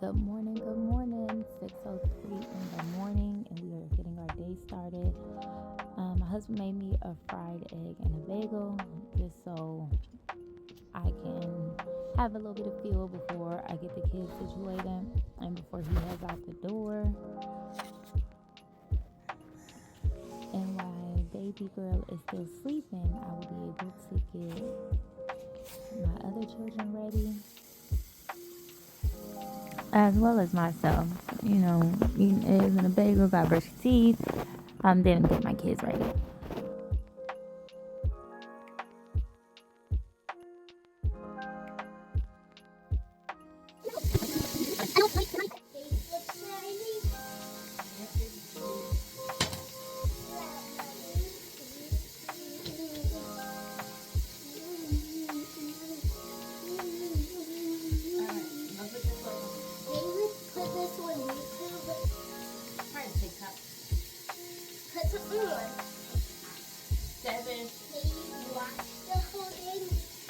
Good morning. 6:03 in the morning, and we are getting our day started. My husband made me a fried egg and a bagel just so I can have a little bit of fuel before I get the kids situated and before he heads out the door. And while baby girl is still sleeping, I will be able to get my other children ready as well as myself. Eating eggs and a bagel, gotta brush your teeth, then get my kids ready.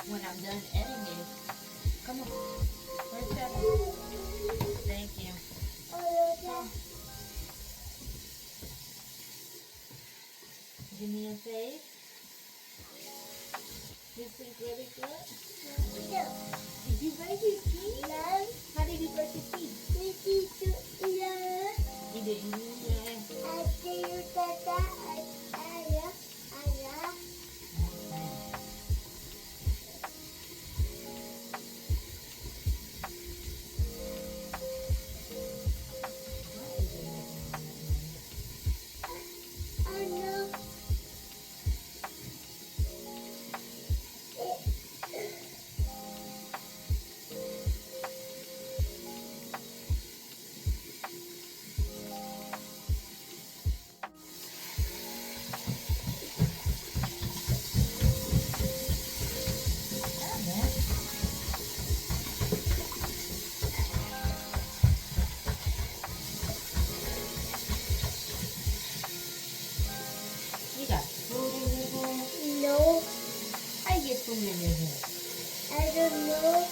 When I'm done editing it, come on. Where's Seven? Thank you. Give me a face. You sleep really good? Yeah. Did you brush your teeth? No. How did you brush your teeth? You didn't use it. I did that. You got food in your hair? No. How you get food in your hair? I don't know.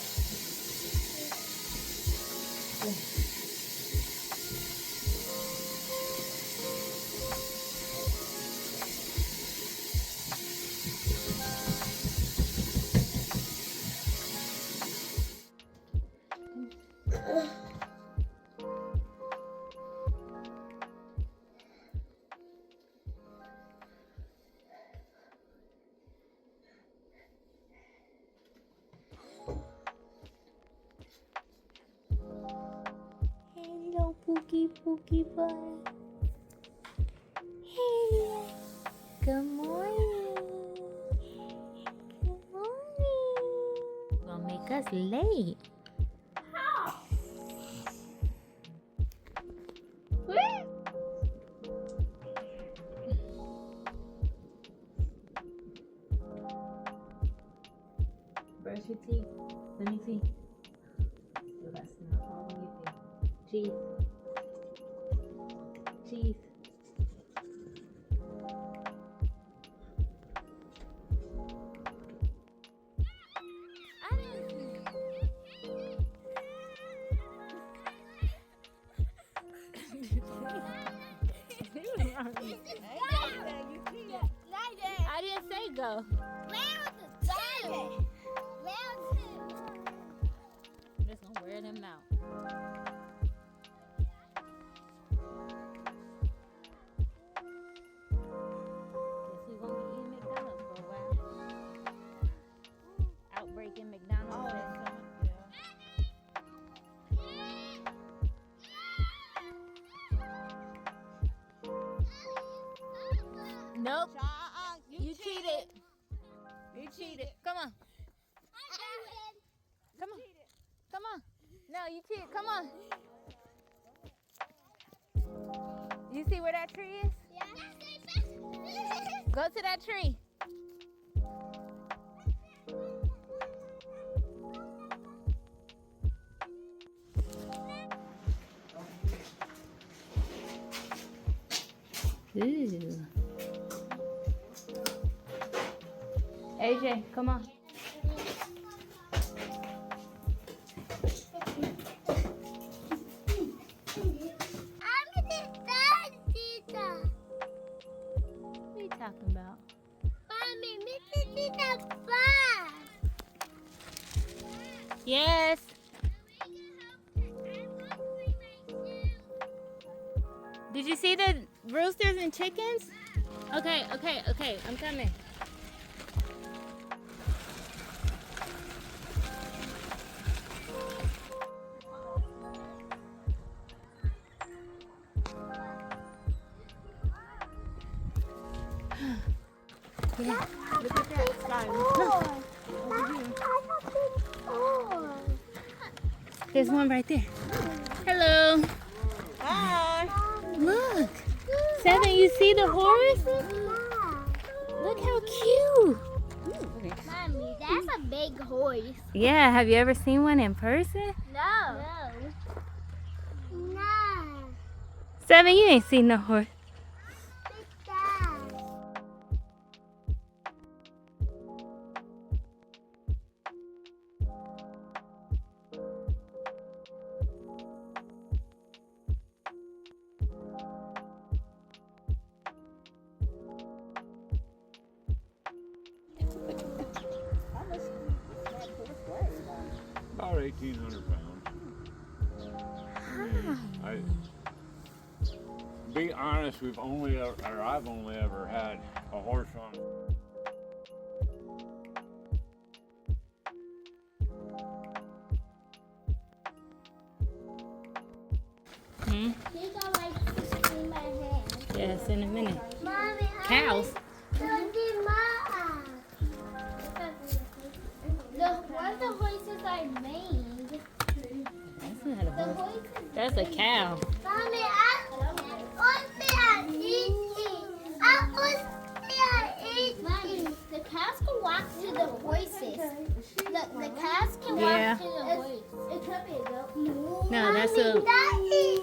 Hello, Pookie boy. Hey, good morning. Good morning. Gonna make us late. How? Brush your teeth. Let me see. So that's not all you do. Teeth. I didn't say go. I'm just gonna wear them out. Guess we gonna be eating McDonald's for a while. Outbreak in McDonald's. Nope. You cheated. You cheated. Come on. Come on. Come on. No, you cheated. Come on. You see where that tree is? Yeah. Go to that tree. Ooh. AJ, come on. talking about? Mommy, Mrs. is a bus. Yes. Did you see the roosters and chickens? Okay, I'm coming. Yeah. Look at that slide. There's one right there. Hello. Hi. Look. Seven, you see the horse? Look how cute. Mommy, that's a big horse. Yeah, have you ever seen one in person? No. No. Seven, you ain't seen no horse. About 1,800 pounds. Be honest, I've only ever had a horse on. You got like in my hand. Yes, in a minute. Mommy, Cows. One of the horses I made. That's not a The horse. horses. That's a cow. Mommy, Mommy, the cows can walk to the horses. The cows can Yeah. walk to the horses. It could be a goat. No, that's a Mommy, that is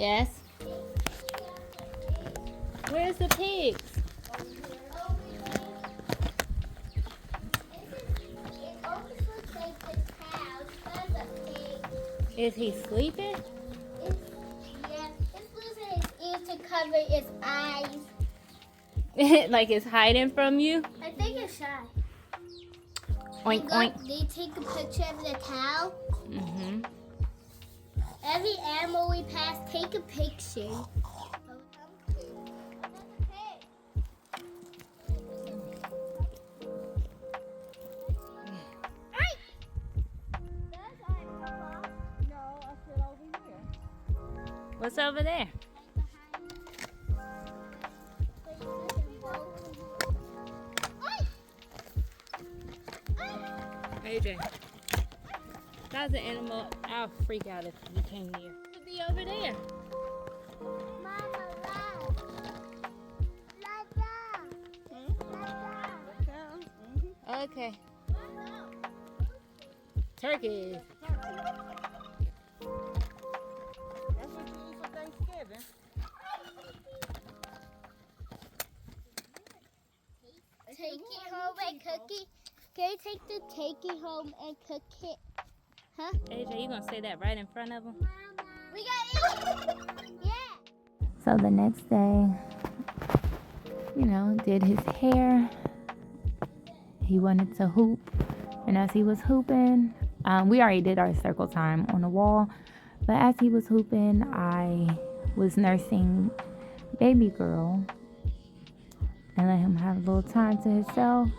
yes. Where's the pigs? Is he sleeping? It's losing its ears to cover its eyes. Like it's hiding from you? I think it's shy. Oink, oink. They take a picture of the cow. Mm-hmm. Every animal we pass, take a picture. What's over there? AJ. That's an animal. I'll freak out if you came near. It could be over there. Mama, Okay. Turkeys. That's what you eat for Thanksgiving. Take it home and cook it. Can you take the take it home and cook it? Huh? AJ, you gonna say that right in front of them? We got it. Yeah. So the next day, did his hair. He wanted to hoop. And as he was hooping, we already did our circle time on the wall. But as he was hooping, I was nursing baby girl and let him have a little time to himself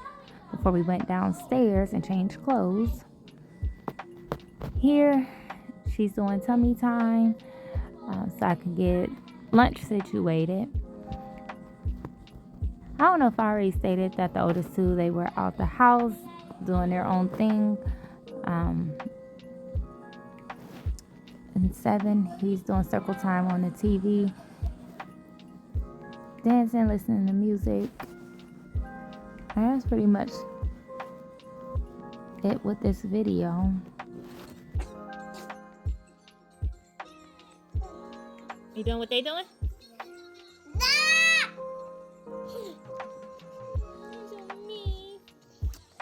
before we went downstairs and changed clothes. Here, she's doing tummy time so I could get lunch situated. I don't know if I already stated that the oldest two, they were out the house doing their own thing. And 7, he's doing circle time on the TV, dancing, listening to music. And that's pretty much it with this video. You doing what they doing?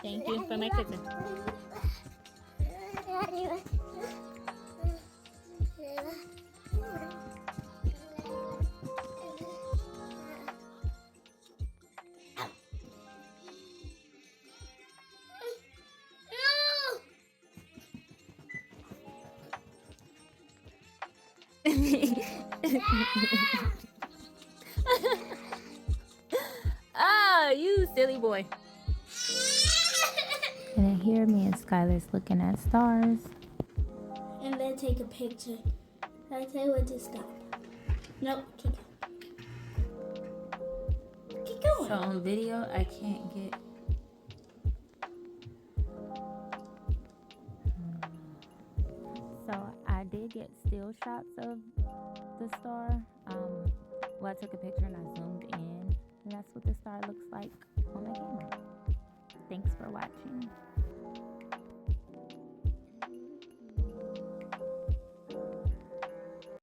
Thank you for my kitten. Oh, you silly boy. And then here, me and Skylar's looking at stars. And then take a picture. I tell you when to stop. Nope, keep going. Keep going. So on video, I can't get. So I did get still shots of the star. Well, I took a picture and I zoomed in, and that's what the star looks like on my camera. Thanks for watching.